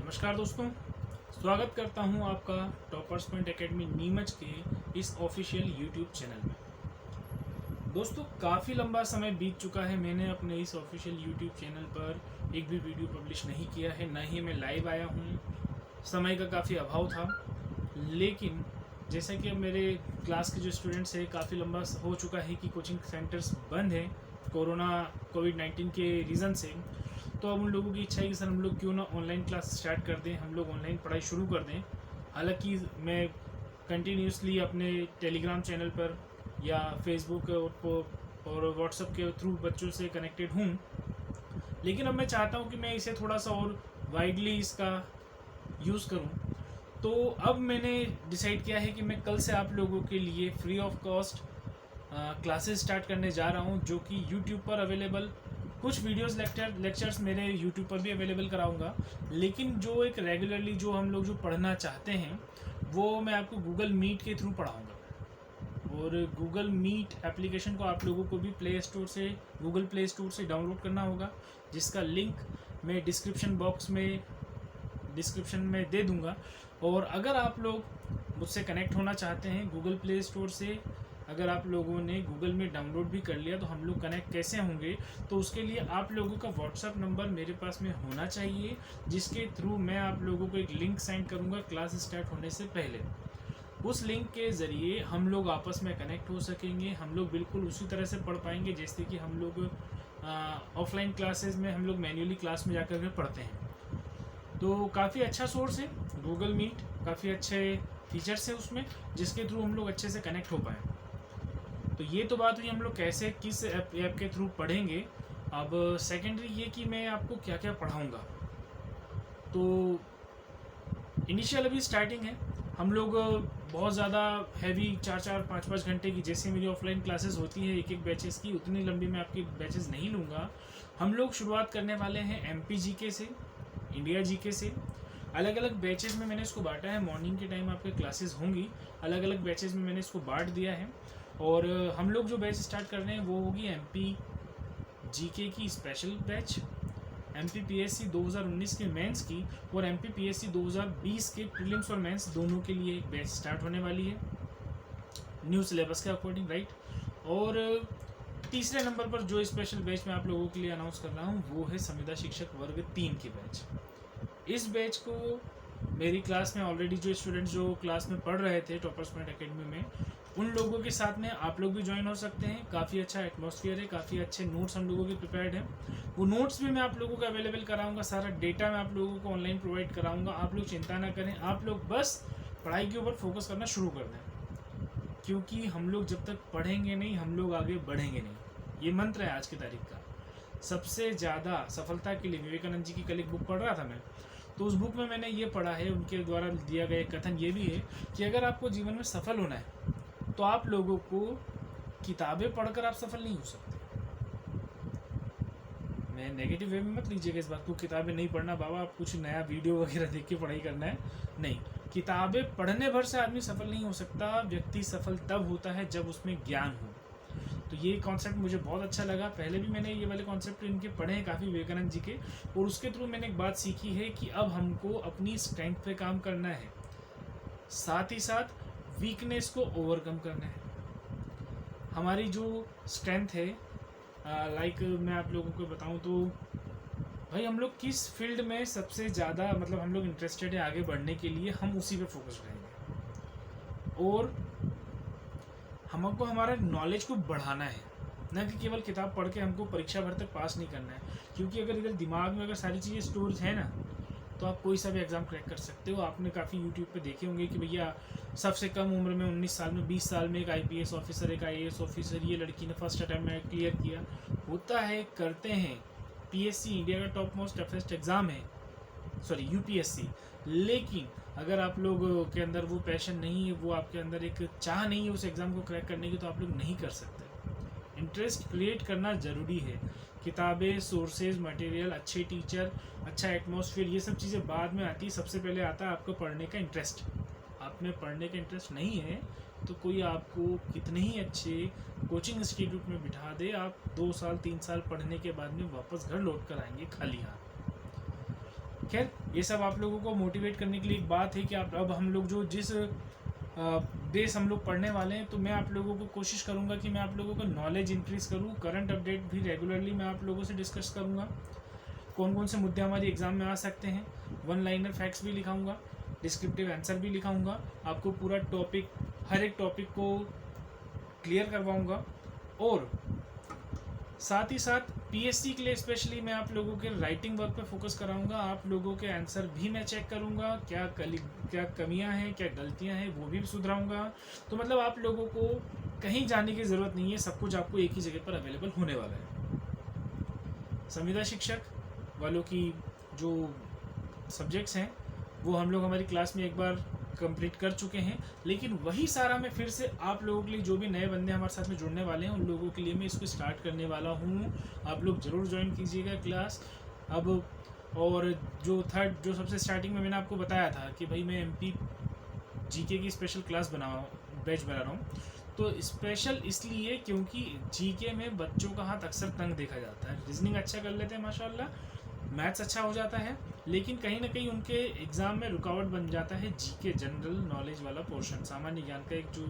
नमस्कार दोस्तों, स्वागत करता हूं आपका टॉपर्स पॉइंट एकेडमी नीमच के इस ऑफिशियल यूट्यूब चैनल में। दोस्तों, काफ़ी लंबा समय बीत चुका है, मैंने अपने इस ऑफिशियल यूट्यूब चैनल पर एक भी वीडियो पब्लिश नहीं किया है, ना ही मैं लाइव आया हूं। समय का काफ़ी अभाव था, लेकिन जैसा कि अब मेरे क्लास के जो स्टूडेंट्स हैं, काफ़ी लंबा हो चुका है कि कोचिंग सेंटर्स बंद हैं कोविड-19 के रीज़न से। तो अब उन लोगों की इच्छा है कि सर हम लोग क्यों ना ऑनलाइन क्लास स्टार्ट कर दें, हम लोग ऑनलाइन पढ़ाई शुरू कर दें। हालांकि मैं कंटिन्यूसली अपने टेलीग्राम चैनल पर या फेसबुक और व्हाट्सएप के थ्रू बच्चों से कनेक्टेड हूँ, लेकिन अब मैं चाहता हूँ कि मैं इसे थोड़ा सा और वाइडली इसका यूज़ करूँ। तो अब मैंने डिसाइड किया है कि मैं कल से आप लोगों के लिए free of cost classes start करने जा रहा हूँ, जो कि यूट्यूब पर अवेलेबल, कुछ वीडियोस लेक्चर्स मेरे यूट्यूब पर भी अवेलेबल कराऊंगा, लेकिन जो एक रेगुलरली जो हम लोग जो पढ़ना चाहते हैं वो मैं आपको गूगल मीट के थ्रू पढ़ाऊंगा। और गूगल मीट एप्लीकेशन को आप लोगों को भी गूगल प्ले स्टोर से डाउनलोड करना होगा, जिसका लिंक मैं डिस्क्रिप्शन में दे दूंगा। और अगर आप लोग मुझसे कनेक्ट होना चाहते हैं गूगल प्ले स्टोर से, अगर आप लोगों ने गूगल में डाउनलोड भी कर लिया, तो हम लोग कनेक्ट कैसे होंगे? तो उसके लिए आप लोगों का व्हाट्सएप नंबर मेरे पास में होना चाहिए, जिसके थ्रू मैं आप लोगों को एक लिंक सेंड करूंगा क्लास स्टार्ट होने से पहले। उस लिंक के ज़रिए हम लोग आपस में कनेक्ट हो सकेंगे, हम लोग बिल्कुल उसी तरह से पढ़ पाएंगे जैसे कि हम लोग ऑफलाइन क्लासेस में हम लोग मैन्युअली क्लास में जाकर के पढ़ते हैं। तो काफ़ी अच्छा सोर्स है गूगल मीट, काफ़ी अच्छे फीचर्स है उसमें, जिसके थ्रू हम लोग अच्छे से कनेक्ट हो पाएँ। तो ये तो बात हुई हम लोग कैसे किस ऐप के थ्रू पढ़ेंगे। अब सेकेंडरी ये कि मैं आपको क्या क्या पढ़ाऊँगा। तो इनिशियल अभी स्टार्टिंग है, हम लोग बहुत ज़्यादा हैवी 4-4, 5-5 घंटे की जैसे मेरी ऑफलाइन क्लासेस होती है एक बैचेस की, उतनी लंबी मैं आपकी बैचेस नहीं लूँगा। हम लोग शुरुआत करने वाले हैं MP GK से, इंडिया GK से। अलग अलग बैचेस में मैंने इसको बांटा है, मॉर्निंग के टाइम आपके क्लासेस होंगी, अलग अलग बैचेस में मैंने इसको बांट दिया है। और हम लोग जो बैच स्टार्ट कर रहे हैं वो होगी MP GK की स्पेशल बैच, MP PSC 2019 के मेंस की और MP PSC 2020 के प्रीलिम्स और मेंस दोनों के लिए एक बैच स्टार्ट होने वाली है, न्यू सिलेबस के अकॉर्डिंग, राइट। और तीसरे नंबर पर जो स्पेशल बैच मैं आप लोगों के लिए अनाउंस कर रहा हूँ वो है संविदा शिक्षक वर्ग 3 की बैच। इस बैच को मेरी क्लास में ऑलरेडी जो स्टूडेंट्स जो क्लास में पढ़ रहे थे टॉपर्स पॉइंट एकेडमी में, उन लोगों के साथ में आप लोग भी ज्वाइन हो सकते हैं। काफ़ी अच्छा एटमॉस्फेयर है, काफ़ी अच्छे नोट्स हम लोगों के प्रिपेयर्ड हैं। वो नोट्स भी मैं आप लोगों को अवेलेबल कराऊंगा, सारा डेटा मैं आप लोगों को ऑनलाइन प्रोवाइड कराऊंगा। आप लोग चिंता ना करें, आप लोग बस पढ़ाई के ऊपर फोकस करना शुरू कर दें, क्योंकि हम लोग जब तक पढ़ेंगे नहीं हम लोग आगे बढ़ेंगे नहीं। ये मंत्र है आज की तारीख का। सबसे ज़्यादा सफलता के लिए विवेकानंद जी की कल एक बुक पढ़ रहा था मैं, तो उस बुक में मैंने ये पढ़ा है, उनके द्वारा दिया गया कथन ये भी है कि अगर आपको जीवन में सफल होना है तो आप लोगों को किताबें पढ़कर आप सफल नहीं हो सकते। मैं नेगेटिव वे में मत लीजिएगा इस बात को, किताबें नहीं पढ़ना बाबा, आप कुछ नया वीडियो वगैरह देख के पढ़ाई करना है, नहीं। किताबें पढ़ने भर से आदमी सफल नहीं हो सकता, व्यक्ति सफल तब होता है जब उसमें ज्ञान हो। तो ये कॉन्सेप्ट मुझे बहुत अच्छा लगा। पहले भी मैंने ये वाले कॉन्सेप्ट इनके पढ़े हैं काफ़ी, विवेकानंद जी के, और उसके थ्रू मैंने एक बात सीखी है कि अब हमको अपनी स्ट्रेंथ पे काम करना है, साथ ही साथ वीकनेस को ओवरकम करना है। हमारी जो स्ट्रेंथ है, लाइक मैं आप लोगों को बताऊं तो भाई हम लोग किस फील्ड में सबसे ज़्यादा मतलब हम लोग इंटरेस्टेड है आगे बढ़ने के लिए, हम उसी पे फोकस रहेंगे। और हमको हमारा नॉलेज को बढ़ाना है, न कि केवल किताब पढ़ के हमको परीक्षा भर तक पास नहीं करना है। क्योंकि अगर इधर दिमाग में अगर सारी चीज़ें स्टोर है ना, तो आप कोई सा भी एग्ज़ाम क्रैक कर सकते हो। आपने काफ़ी यूट्यूब पे देखे होंगे कि भैया सबसे कम उम्र में 19 साल में 20 साल में एक IPS ऑफिसर, एक IAS ऑफिसर, ये लड़की ने फर्स्ट अटैम्प्ट में क्लियर किया। होता है, करते हैं। PSC इंडिया का टॉप मोस्ट टफेस्ट एग्ज़ाम है, सॉरी UPSC। लेकिन अगर आप लोग के अंदर वो पैशन नहीं है, वो आपके अंदर एक चाह नहीं है उस एग्ज़ाम को क्रैक करने की, तो आप लोग नहीं कर सकते। इंटरेस्ट क्रिएट करना ज़रूरी है। किताबें, सोर्सेज, मटेरियल, अच्छे टीचर, अच्छा एटमॉस्फेयर, ये सब चीज़ें बाद में आती है। सबसे पहले आता है आपको पढ़ने का इंटरेस्ट। आप में पढ़ने का इंटरेस्ट नहीं है तो कोई आपको कितने ही अच्छे कोचिंग इंस्टीट्यूट में बिठा दे, आप 2 साल 3 साल पढ़ने के बाद में वापस घर लौट कर आएंगे खाली हाथ। खैर ये सब आप लोगों को मोटिवेट करने के लिए एक बात है कि आप अब हम लोग जो जिस बेस हम लोग पढ़ने वाले हैं, तो मैं आप लोगों को कोशिश करूंगा कि मैं आप लोगों का नॉलेज इंक्रीज़ करूं। करंट अपडेट भी रेगुलरली मैं आप लोगों से डिस्कस करूंगा। कौन कौन से मुद्दे हमारी एग्ज़ाम में आ सकते हैं, वन लाइनर फैक्ट्स भी लिखाऊंगा, डिस्क्रिप्टिव आंसर भी लिखाऊंगा, आपको पूरा टॉपिक, हर एक टॉपिक को क्लियर करवाऊंगा। और साथ ही साथ पीएससी के लिए स्पेशली मैं आप लोगों के राइटिंग वर्क पे फोकस कराऊंगा। आप लोगों के आंसर भी मैं चेक करूंगा, क्या कमियां हैं, क्या गलतियां हैं, वो भी सुधराऊंगा। तो मतलब आप लोगों को कहीं जाने की ज़रूरत नहीं है, सब कुछ आपको एक ही जगह पर अवेलेबल होने वाला है। संविदा शिक्षक वालों की जो सब्जेक्ट्स हैं वो हम लोग हमारी क्लास में एक बार कंप्लीट कर चुके हैं, लेकिन वही सारा मैं फिर से आप लोगों के लिए, जो भी नए बंदे हमारे साथ में जुड़ने वाले हैं उन लोगों के लिए मैं इसको स्टार्ट करने वाला हूँ। आप लोग ज़रूर ज्वाइन कीजिएगा क्लास अब। और जो सबसे स्टार्टिंग में मैंने आपको बताया था कि भाई मैं एमपी जीके की स्पेशल क्लास बैच बना रहा हूँ, तो स्पेशल इसलिए क्योंकि जीके में बच्चों का हाथ अक्सर तंग देखा जाता है। रीजनिंग अच्छा कर लेते हैं माशाल्लाह, मैथ्स अच्छा हो जाता है, लेकिन कहीं ना कहीं उनके एग्ज़ाम में रुकावट बन जाता है जीके जनरल नॉलेज वाला पोर्शन, सामान्य ज्ञान का एक जो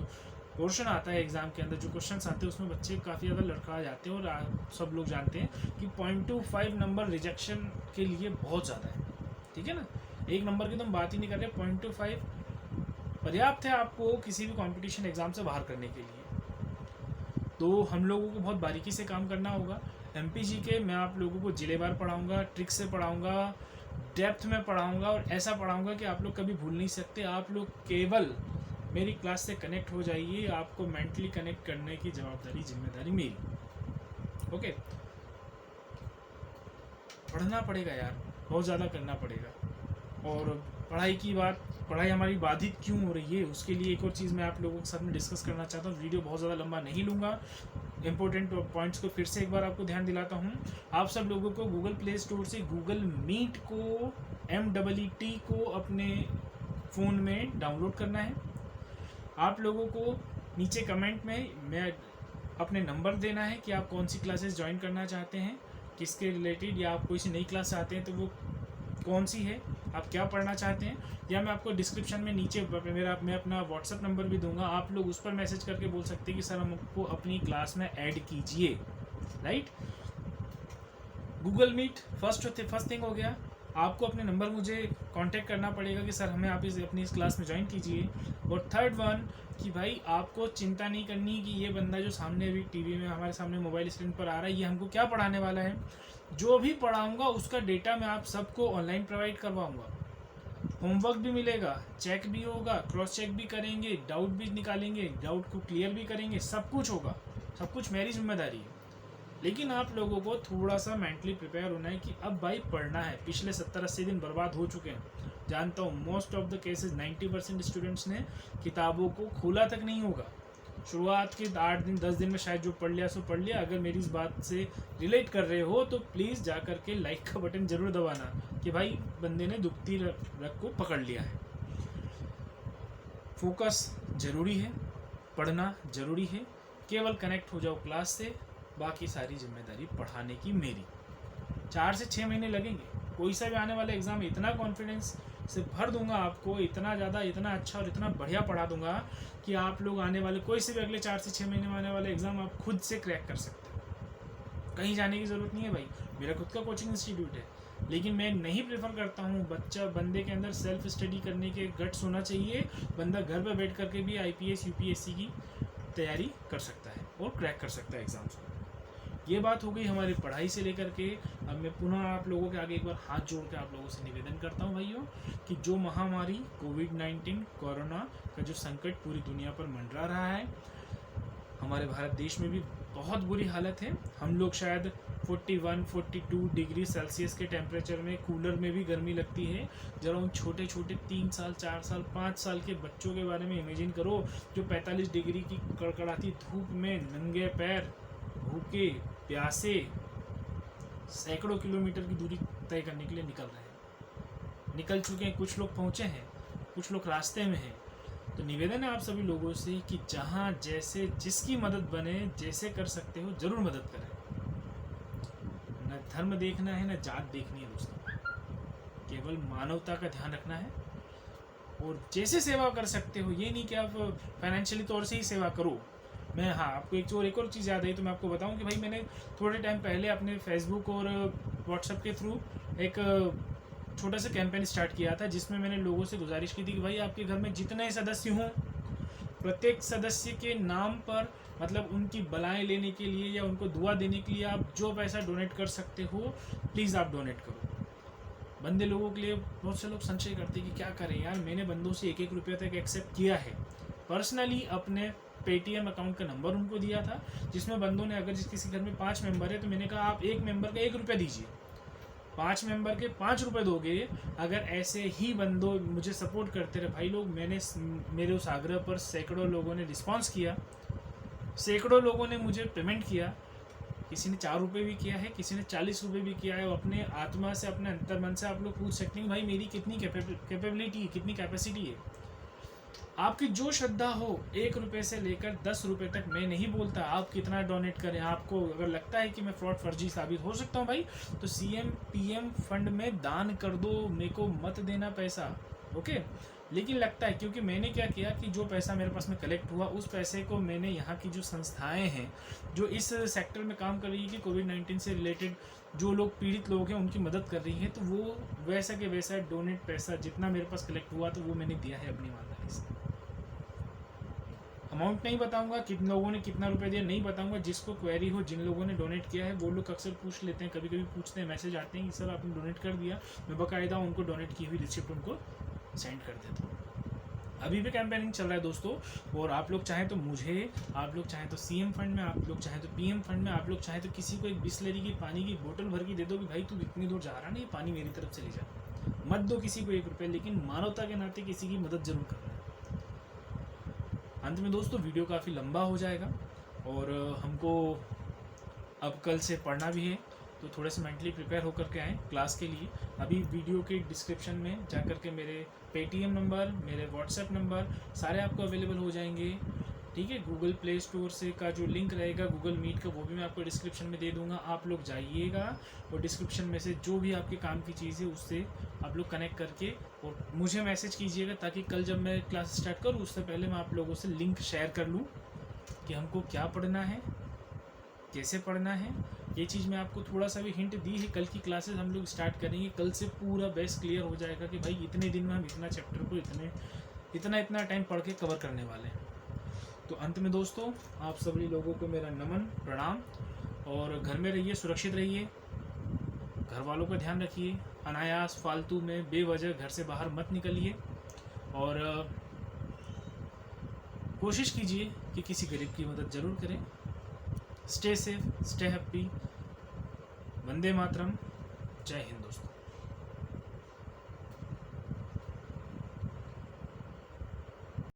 पोर्शन आता है एग्ज़ाम के अंदर, जो क्वेश्चंस आते हैं उसमें बच्चे काफ़ी ज़्यादा लड़खड़ा जाते हैं। और आप सब लोग जानते हैं कि 0.25 नंबर रिजेक्शन के लिए बहुत ज़्यादा है, ठीक है ना। एक नंबर की तो हम बात ही नहीं कर रहे, 0.25 पर्याप्त है आपको किसी भी कॉम्पिटिशन एग्ज़ाम से बाहर करने के लिए। तो हम लोगों को बहुत बारीकी से काम करना होगा। एमपीजी के मैं आप लोगों को जिलेवार पढ़ाऊंगा, ट्रिक से पढ़ाऊंगा, डेप्थ में पढ़ाऊंगा, और ऐसा पढ़ाऊंगा कि आप लोग कभी भूल नहीं सकते। आप लोग केवल मेरी क्लास से कनेक्ट हो जाइए, आपको मेंटली कनेक्ट करने की जिम्मेदारी मेरी। ओके, पढ़ना पड़ेगा यार, बहुत ज़्यादा करना पड़ेगा। और पढ़ाई हमारी बाधित क्यों हो रही है, उसके लिए एक और चीज़ मैं आप लोगों के साथ में डिस्कस करना चाहता हूँ। वीडियो बहुत ज़्यादा लंबा नहीं लूँगा, इंपॉर्टेंट पॉइंट्स को फिर से एक बार आपको ध्यान दिलाता हूँ। आप सब लोगों को गूगल प्ले स्टोर से गूगल मीट को, MEET को अपने फ़ोन में डाउनलोड करना है। आप लोगों को नीचे कमेंट में मैं अपने नंबर देना है कि आप कौन सी क्लासेस ज्वाइन करना चाहते हैं, किसके रिलेटेड, या आप कोई सी नई क्लास चाहते हैं तो वो कौन सी है, आप क्या पढ़ना चाहते हैं। या मैं आपको डिस्क्रिप्शन में नीचे मैं अपना व्हाट्सअप नंबर भी दूंगा, आप लोग उस पर मैसेज करके बोल सकते हैं कि सर हमको अपनी क्लास में ऐड कीजिए, right. Google Meet first thing हो गया। आपको अपने नंबर मुझे कांटेक्ट करना पड़ेगा कि सर हमें आप अपनी इस क्लास में ज्वाइन कीजिए। और थर्ड वन कि भाई आपको चिंता नहीं करनी कि ये बंदा जो सामने अभी टीवी में हमारे सामने मोबाइल स्क्रीन पर आ रहा है ये हमको क्या पढ़ाने वाला है। जो भी पढ़ाऊँगा उसका डेटा मैं आप सबको ऑनलाइन प्रोवाइड करवाऊँगा, होमवर्क भी मिलेगा, चेक भी होगा, क्रॉस चेक भी करेंगे, डाउट भी निकालेंगे, डाउट को क्लियर भी करेंगे, सब कुछ होगा, सब कुछ मेरी जिम्मेदारी है। लेकिन आप लोगों को थोड़ा सा मेंटली प्रिपेयर होना है कि अब भाई पढ़ना है। पिछले 70-80 दिन बर्बाद हो चुके हैं, जानता हूँ most of the cases 90% students ने किताबों को खोला तक नहीं होगा। शुरुआत के 8 दिन 10 दिन में शायद जो पढ़ लिया सो पढ़ लिया। अगर मेरी इस बात से रिलेट कर रहे हो तो प्लीज़ जा कर के लाइक का बटन ज़रूर दबाना कि भाई बंदे ने दुखती रग को पकड़ लिया है। फोकस ज़रूरी है, पढ़ना ज़रूरी है, केवल कनेक्ट हो जाओ क्लास से, बाकी सारी जिम्मेदारी पढ़ाने की मेरी। 4 से 6 महीने लगेंगे, कोई सा भी आने वाला एग्ज़ाम इतना कॉन्फिडेंस से भर दूंगा आपको, इतना ज़्यादा, इतना अच्छा और इतना बढ़िया पढ़ा दूंगा कि आप लोग आने वाले कोई से भी अगले 4 से 6 महीने में आने वाले एग्ज़ाम आप खुद से क्रैक कर सकते हो। कहीं जाने की ज़रूरत नहीं है भाई, मेरा खुद का कोचिंग इंस्टीट्यूट है। लेकिन मैं नहीं प्रेफर करता हूँ, बंदे के अंदर सेल्फ स्टडी करने के गट्स होना चाहिए। बंदा घर पर बैठ करके भी IPS UPSC की तैयारी कर सकता है और क्रैक कर सकता है एग्ज़ाम्स को। ये बात हो गई हमारी पढ़ाई से लेकर के। अब मैं पुनः आप लोगों के आगे एक बार हाथ जोड़ के आप लोगों से निवेदन करता हूँ भाइयों कि जो महामारी कोविड-19 कोरोना का जो संकट पूरी दुनिया पर मंडरा रहा है, हमारे भारत देश में भी बहुत बुरी हालत है। हम लोग शायद 41-42 डिग्री सेल्सियस के टेम्परेचर में, कूलर में भी गर्मी लगती है। जरा उन छोटे छोटे 3 साल 4 साल 5 साल के बच्चों के बारे में इमेजिन करो जो 45 डिग्री की कड़कड़ाती धूप में नंगे पैर, भूखे प्यासे, सैकड़ों किलोमीटर की दूरी तय करने के लिए निकल चुके हैं। कुछ लोग पहुंचे हैं, कुछ लोग रास्ते में हैं। तो निवेदन है आप सभी लोगों से कि जहां जैसे जिसकी मदद बने, जैसे कर सकते हो ज़रूर मदद करें। न धर्म देखना है, न जात देखनी है दोस्तों, केवल केवल मानवता का ध्यान रखना है और जैसे सेवा कर सकते हो, ये नहीं कि आप फाइनेंशियली तौर से ही सेवा करो। मैं हाँ, आपको एक और चीज़ याद आई तो मैं आपको बताऊं कि भाई मैंने थोड़े टाइम पहले अपने फेसबुक और व्हाट्सएप के थ्रू एक छोटा सा कैंपेन स्टार्ट किया था, जिसमें मैंने लोगों से गुजारिश की थी कि भाई आपके घर में जितने सदस्य हों, प्रत्येक सदस्य के नाम पर मतलब उनकी बलाएं लेने के लिए या उनको दुआ देने के लिए आप जो पैसा डोनेट कर सकते हो प्लीज़ आप डोनेट करो। बंदे लोगों के लिए बहुत से लोग संशय करते हैं कि क्या करें यार, मैंने बंदों से 1-1 रुपये तक एक्सेप्ट किया है। पर्सनली अपने पेटीएम अकाउंट का नंबर उनको दिया था, जिसमें बंदों ने, अगर जिस किसी घर में 5 मेंबर है तो मैंने कहा आप एक मेंबर का 1 रुपया दीजिए, 5 मेंबर के 5 रुपये दोगे। अगर ऐसे ही बंदों मुझे सपोर्ट करते रहे भाई लोग, मेरे उस आग्रह पर सैकड़ों लोगों ने रिस्पॉन्स किया, सैकड़ों लोगों ने मुझे पेमेंट किया। किसी ने 4 रुपये भी किया है, किसी ने 40 रुपये भी किया है। और अपने आत्मा से, अपने अंतर्मन से आप लोग पूछ सकते हैं भाई मेरी कितनी कैपेबिलिटी, कितनी कैपेसिटी है। आपकी जो श्रद्धा हो, 1 रुपये से लेकर 10 रुपये तक, मैं नहीं बोलता आप कितना डोनेट करें। आपको अगर लगता है कि मैं फ्रॉड फर्जी साबित हो सकता हूँ भाई, तो CM PM फंड में दान कर दो, मेरे को मत देना पैसा, ओके। लेकिन लगता है, क्योंकि मैंने क्या किया कि जो पैसा मेरे पास में कलेक्ट हुआ, उस पैसे को मैंने यहाँ की जो संस्थाएं हैं जो इस सेक्टर में काम कर रही है कि कोविड-19 से रिलेटेड जो लोग पीड़ित लोग हैं उनकी मदद कर रही हैं, तो वो वैसा के वैसा डोनेट पैसा जितना मेरे पास कलेक्ट हुआ तो वो मैंने दिया है अपनी ईमानदारी से। अमाउंट नहीं बताऊंगा, कितने लोगों ने कितना रुपए दिया नहीं बताऊंगा। जिसको क्वेरी हो, जिन लोगों ने डोनेट किया है वो लोग अक्सर पूछ लेते हैं, कभी कभी पूछते हैं, मैसेज आते हैं कि सर आपने डोनेट कर दिया। मैं बाकायदा उनको डोनेट की हुई रिसिप्ट उनको सेंड कर देता हूँ। अभी भी कैंपेनिंग चल रहा है दोस्तों, और आप लोग चाहें तो मुझे, आप लोग चाहें तो CM फंड में, आप लोग चाहें तो PM फंड में, आप लोग चाहें तो किसी को एक बिस्लरी की पानी की बोतल भर के दे दो कि भाई तू इतनी दूर जा रहा नहीं, पानी मेरी तरफ से ले जा। मत दो किसी को 1 रुपये, लेकिन मानवता के नाते किसी की मदद जरूर करना है। अंत में दोस्तों, वीडियो काफ़ी लंबा हो जाएगा और हमको अब कल से पढ़ना भी है, तो थोड़े से मेंटली प्रिपेयर होकर के आएँ क्लास के लिए। अभी वीडियो के डिस्क्रिप्शन में जाकर के मेरे पेटीएम नंबर, मेरे व्हाट्सएप नंबर सारे आपको अवेलेबल हो जाएंगे, ठीक है। गूगल प्ले स्टोर से का जो लिंक रहेगा गूगल मीट का, वो भी मैं आपको डिस्क्रिप्शन में दे दूंगा। आप लोग जाइएगा और डिस्क्रिप्शन में से जो भी आपके काम की चीज़ है उससे आप लोग कनेक्ट करके और मुझे मैसेज कीजिएगा, ताकि कल जब मैं क्लास स्टार्ट करूँ उससे पहले मैं आप लोगों से लिंक शेयर कर लूँ कि हमको क्या पढ़ना है, कैसे पढ़ना है। ये चीज़ मैं आपको थोड़ा सा भी हिंट दी है। कल की क्लासेस हम लोग स्टार्ट करेंगे, कल से पूरा बेस क्लियर हो जाएगा कि भाई इतने दिन में हम इतना चैप्टर को इतना टाइम पढ़ के कवर करने वाले हैं। तो अंत में दोस्तों, आप सभी लोगों को मेरा नमन प्रणाम, और घर में रहिए, सुरक्षित रहिए, घर वालों का ध्यान रखिए, अनायास फालतू में बेवजह घर से बाहर मत निकलिए, और कोशिश कीजिए कि किसी गरीब की मदद ज़रूर करें। Stay safe, stay happy, Vande Mataram, जय हिंद दोस्तों।